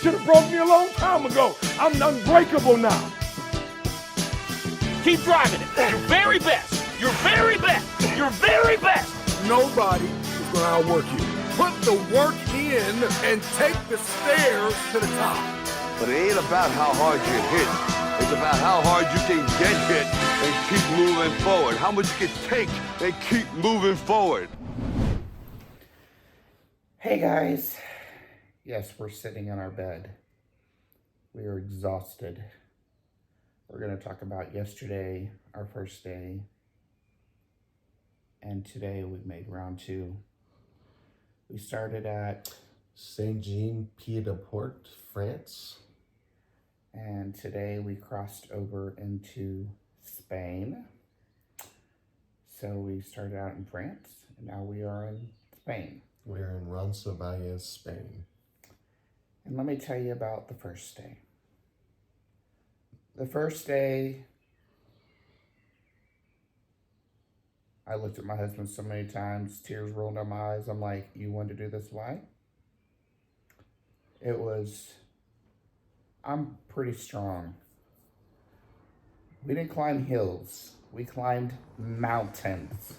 should have broke me a long time ago. I'm unbreakable now. Keep driving it. Your very best. Your very best. Your very best. Nobody is going to outwork you. Put the work in and take the stairs to the top. But it ain't about how hard you hit. It's about how hard you can get hit and keep moving forward. How much you can take and keep moving forward. Hey guys. Yes, we're sitting in our bed. We are exhausted. We're going to talk about yesterday, our first day. And today we made round 2. We started at Saint-Jean-Pied-de-Port, France. And today we crossed over into Spain. So we started out in France, and now we are in Spain. We're in Roncesvalles, Spain. And let me tell you about the first day. The first day, I looked at my husband so many times, tears rolled down my eyes. I'm like, you want to do this? Why? I'm pretty strong. We didn't climb hills. We climbed mountains.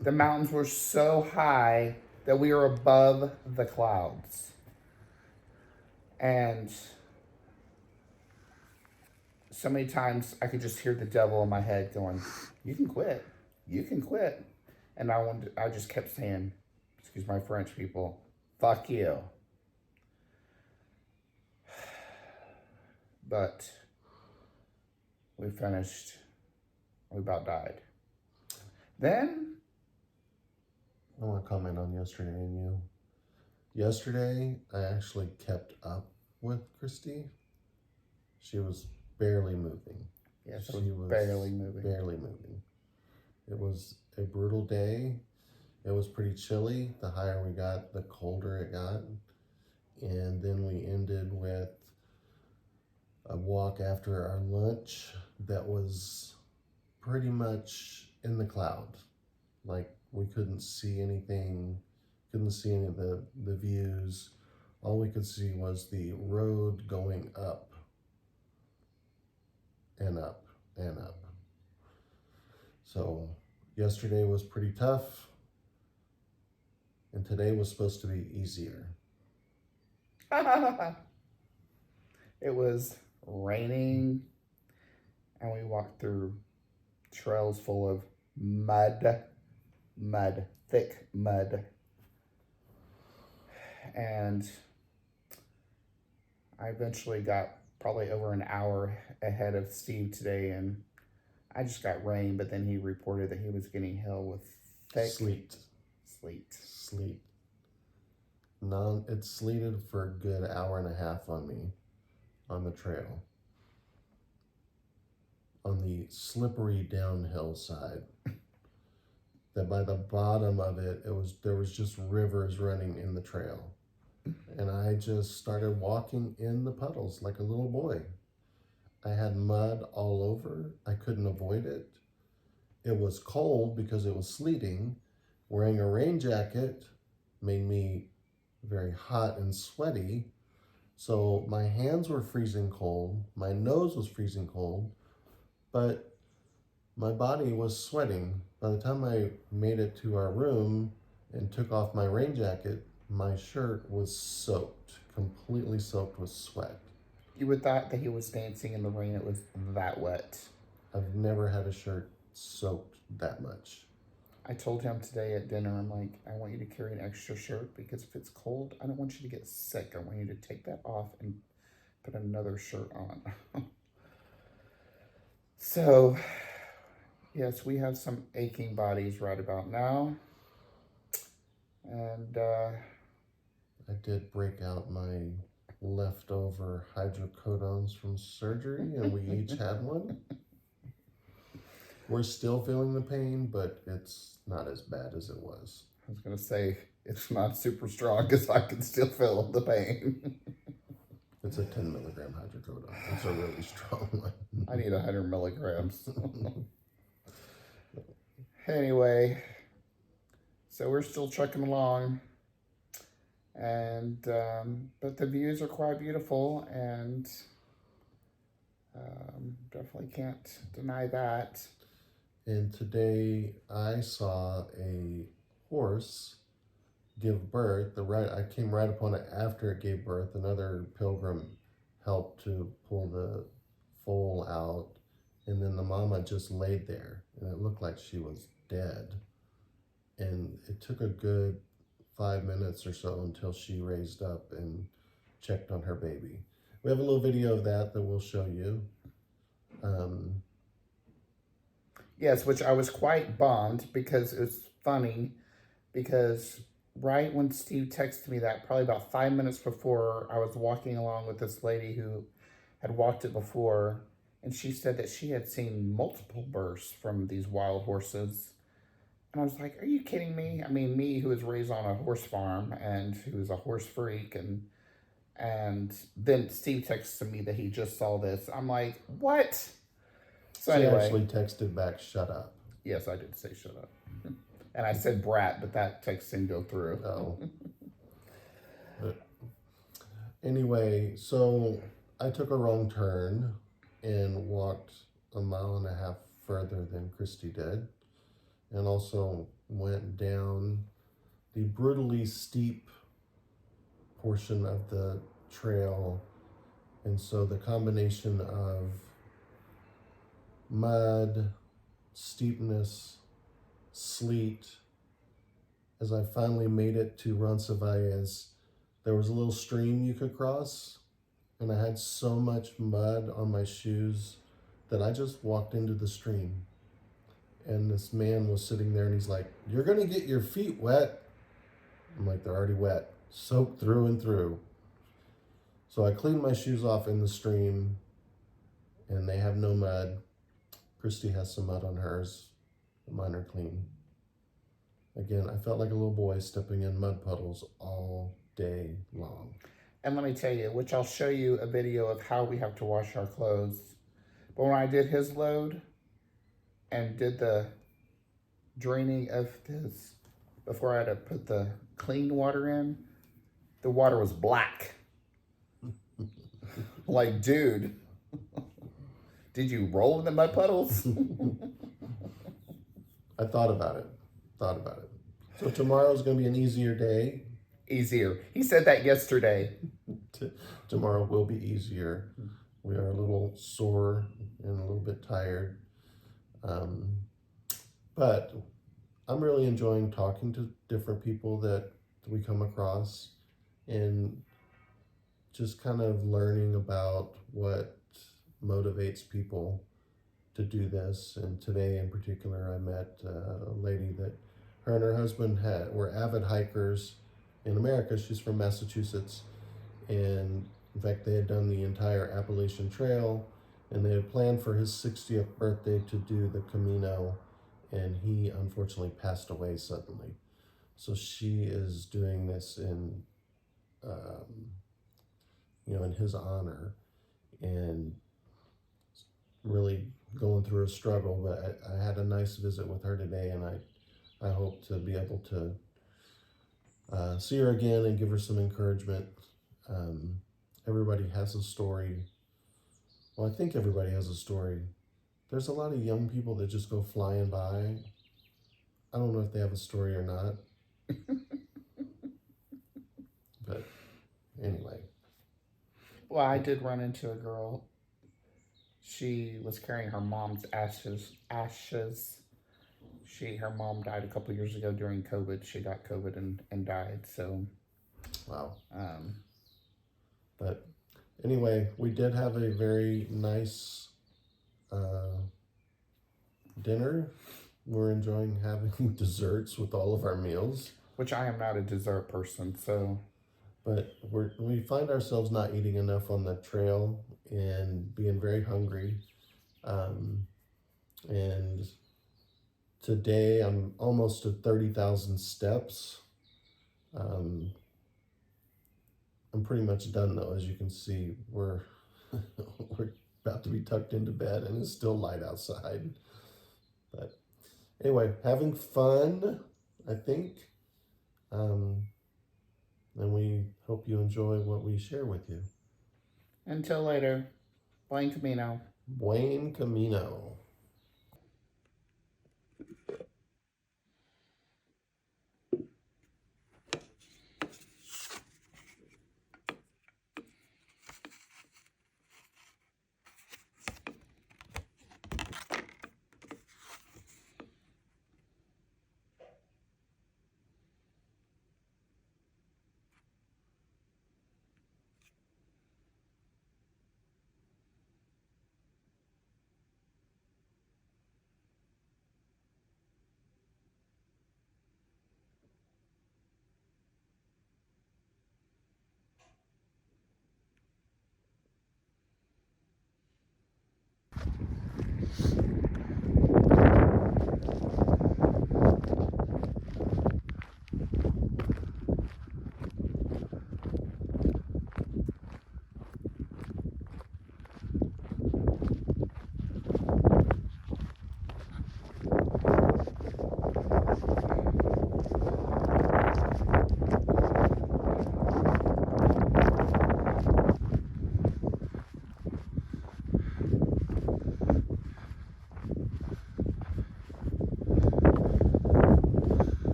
The mountains were so high that we were above the clouds. And so many times I could just hear the devil in my head going, you can quit. You can quit. And I just kept saying, excuse my French people, fuck you. But we finished. We about died. Then I want to comment on yesterday and you. Yesterday, I actually kept up with Christy. She was barely moving. Yes, she was barely moving. Barely moving. It was a brutal day. It was pretty chilly. The higher we got, the colder it got. And then we ended with a walk after our lunch that was pretty much in the clouds. Like we couldn't see anything, couldn't see any of the views. All we could see was the road going up and up and up. So yesterday was pretty tough, and today was supposed to be easier. It was raining, and we walked through trails full of mud, thick mud. And I eventually got probably over an hour ahead of Steve today, and I just got rain, but then he reported that he was getting hit with thick Sleet. It sleeted for a good hour and a half on me on the trail. On the slippery downhill side. That by the bottom of it, there was just rivers running in the trail. And I just started walking in the puddles like a little boy. I had mud all over. I couldn't avoid it. It was cold because it was sleeting. Wearing a rain jacket made me very hot and sweaty. So my hands were freezing cold. My nose was freezing cold. But my body was sweating. By the time I made it to our room and took off my rain jacket, my shirt was soaked, completely soaked with sweat. You would thought that he was dancing in the rain. It was that wet. I've never had a shirt soaked that much. I told him today at dinner, I'm like, I want you to carry an extra shirt because if it's cold, I don't want you to get sick. I want you to take that off and put another shirt on. So, yes, we have some aching bodies right about now. And I did break out my leftover hydrocodones from surgery, and we each had one. We're still feeling the pain, but it's not as bad as it was. I was going to say, it's not super strong because I can still feel the pain. It's a 10 milligram hydrocodone. It's a really strong one. I need 100 milligrams. Anyway, so we're still trucking along. And but the views are quite beautiful, and definitely can't deny that. And today I saw a horse give birth. I came right upon it after it gave birth. Another pilgrim helped to pull the foal out, and then the mama just laid there, and it looked like she was dead. And it took a good 5 minutes or so until she raised up and checked on her baby. We have a little video of that we'll show you. Yes, which I was quite bummed because it was funny, because right when Steve texted me that, probably about 5 minutes before, I was walking along with this lady who had walked it before, and she said that she had seen multiple births from these wild horses. And I was like, are you kidding me? I mean, me who was raised on a horse farm and who's a horse freak, and then Steve texted me that he just saw this. I'm like, what? So She anyway, actually texted back, "Shut up." yes, I did say shut up. And I said brat, but that text didn't go through. Oh. But anyway, so I took a wrong turn and walked a mile and a half further than Christy did, and also went down the brutally steep portion of the trail. And so the combination of mud, steepness, sleet, as I finally made it to Roncesvalles, there was a little stream you could cross, and I had so much mud on my shoes that I just walked into the stream. And this man was sitting there, and he's like, "You're gonna get your feet wet." I'm like, "They're already wet, soaked through and through." So I cleaned my shoes off in the stream, and they have no mud. Christy has some mud on hers, but mine are clean. Again, I felt like a little boy stepping in mud puddles all day long. And let me tell you, which I'll show you a video of how we have to wash our clothes. But when I did his load and did the draining of his, before I had to put the clean water in, the water was black. Like, dude, did you roll in the mud puddles? I thought about it. So tomorrow's going to be an easier day. Easier. He said that yesterday. Tomorrow will be easier. We are a little sore and a little bit tired. But I'm really enjoying talking to different people that we come across and just kind of learning about what motivates people to do this. And today in particular, I met a lady that her and her husband were avid hikers in America. She's from Massachusetts, and in fact they had done the entire Appalachian Trail, and they had planned for his 60th birthday to do the Camino, and he unfortunately passed away suddenly. So she is doing this in in his honor, and really going through a struggle. But I had a nice visit with her today, and I hope to be able to see her again and give her some encouragement. Everybody has a story. Well, I think everybody has a story. There's a lot of young people that just go flying by. I don't know if they have a story or not. But anyway. Well, I did run into a girl. She was carrying her mom's ashes. Her mom died a couple years ago during COVID. She got COVID and died. So, wow. But anyway, we did have a very nice dinner. We're enjoying having desserts with all of our meals. Which I am not a dessert person, so. But we find ourselves not eating enough on the trail and being very hungry. And today I'm almost at 30,000 steps. I'm pretty much done though. As you can see, we're about to be tucked into bed and it's still light outside. But anyway, having fun, I think. And we hope you enjoy what we share with you. Until later, buen camino. Buen Camino.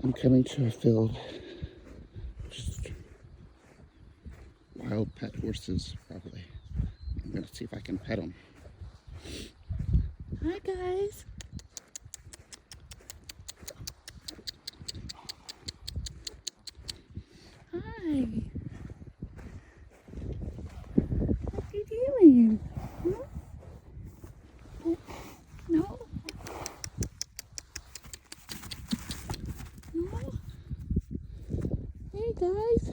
I'm coming to a field. Just wild pet horses, probably. I'm gonna see if I can pet them. Hi, guys. Hi. What are you doing? Huh? No? No? Hey, guys.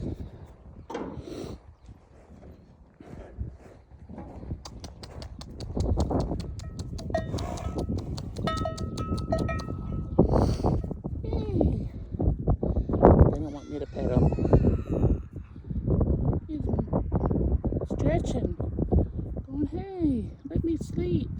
Hey. They don't want me to pet them. He's stretching. Going, hey, let me sleep.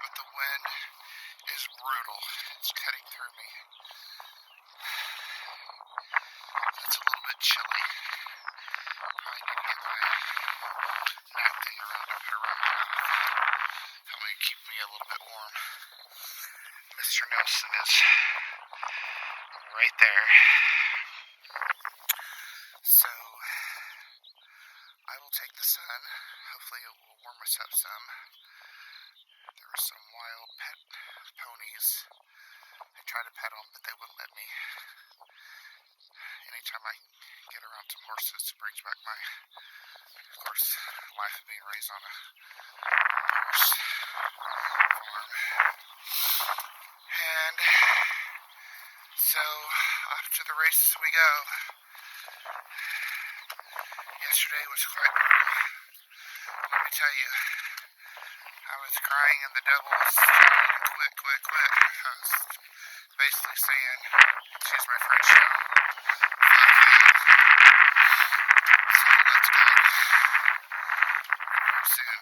But the wind is brutal. It's cutting through me. It's a little bit chilly. I need to get my nap thing around to put around my mouth. That might keep me a little bit warm. Mr. Nelson is right there. So I will take the sun. Hopefully it will warm us up some. There were some wild pet ponies. I tried to pet them, but they wouldn't let me. Anytime I get around some horses, it brings back my, of course, life of being raised on a horse farm. And so off to the races we go. Yesterday was quite brutal. Let me tell you, I was crying and the devil was quit. I was basically saying, excuse my French now, so let's go. Soon.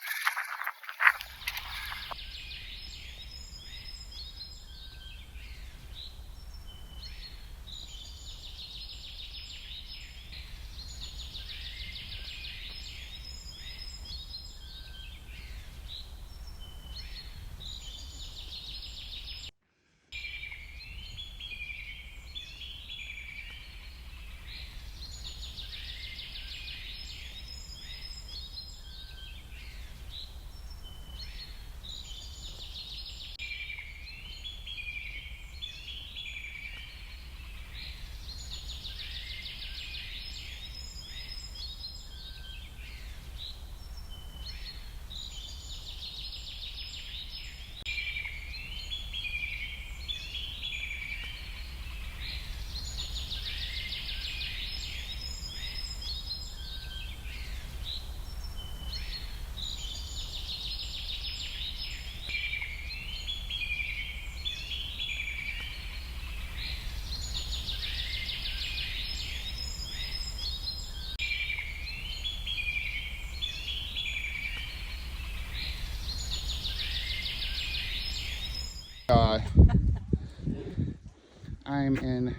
I'm in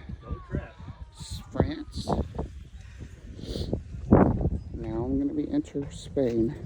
France. Now I'm going to be enter Spain.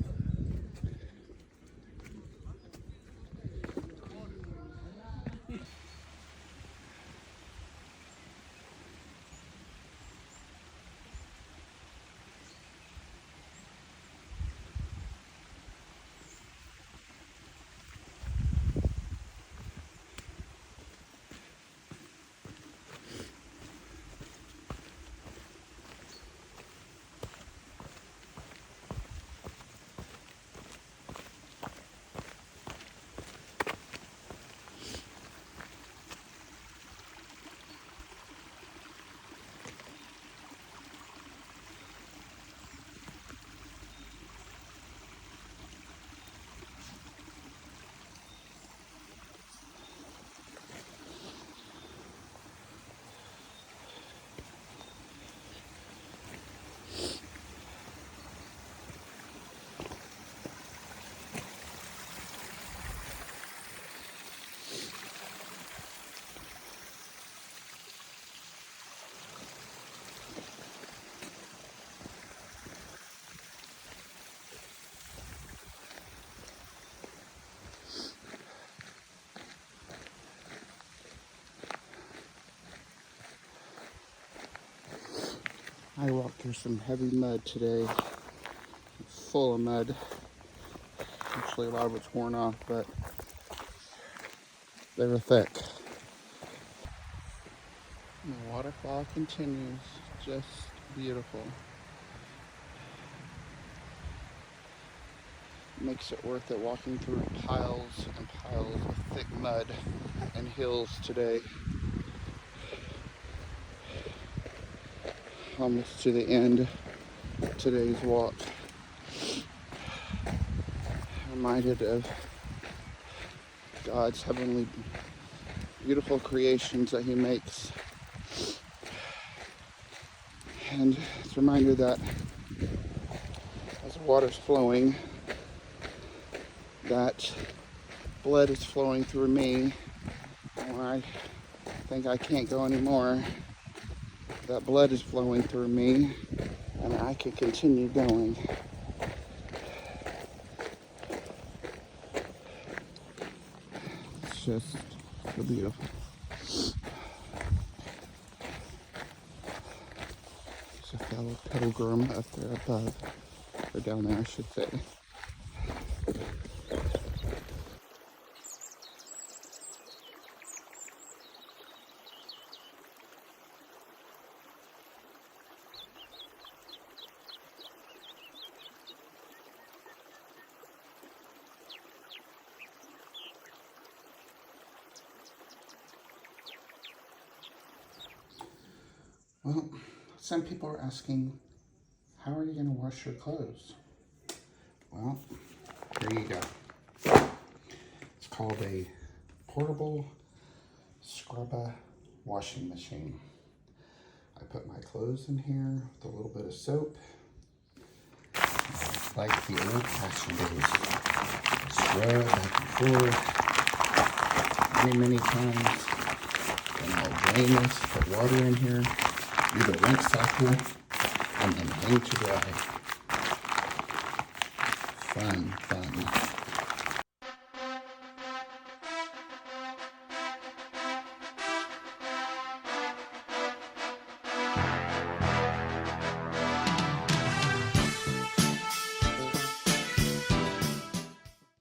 I walked through some heavy mud today, full of mud. Actually, a lot of it's worn off, but they were thick. And the waterfall continues, just beautiful. Makes it worth it walking through piles and piles of thick mud and hills today. Almost to the end of today's walk. Reminded of God's heavenly, beautiful creations that He makes. And it's a reminder that as the water's flowing, that blood is flowing through me. And when I think I can't go anymore, that blood is flowing through me, and I can continue going. It's just so beautiful. There's a fellow pilgrim up there above, or down there I should say. Well, some people are asking, how are you going to wash your clothes? Well, here you go. It's called a portable scrubber washing machine. I put my clothes in here with a little bit of soap. It's like the old-fashioned days. Scrub back and forth many times. And I'll drain this, put water in here, do the rinse cycle, and then hang to dry. Fun.